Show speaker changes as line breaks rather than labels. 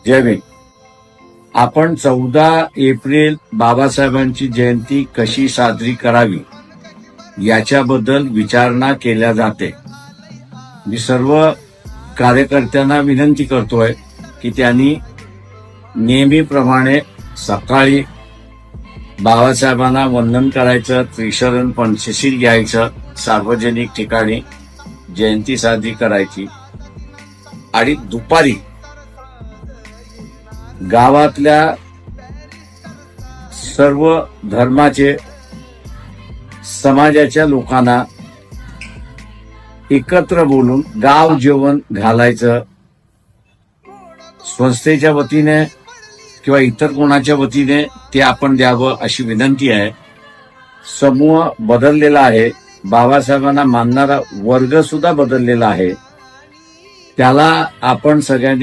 जय भीम. आपण 14 एप्रिल बाबासाहेबांची जयंती कशी साजरी करावी याच्याबद्दल विचारणा केल्या जाते. मी सर्व कार्यकर्त्यांना विनंती करतोय की त्यांनी नेहमीप्रमाणे सकाळी बाबासाहेबांना वंदन करायचं, त्रिशरण पंचशील घ्यायचं, सार्वजनिक ठिकाणी जयंती साजरी करायची आणि दुपारी गावातल्या सर्व धर्माचे समाजाच्या लोकांना एकत्र बोलून गाव जेवण घालायचं. संस्थेच्या वतीने किंवा इतर कोणाच्या वतीने ते आपण द्यावं अशी विनंती आहे. समूह बदललेला आहे, बाबासाहेबांना मानणारा वर्ग सुद्धा बदललेला आहे. त्याला आपण सगळ्यांनी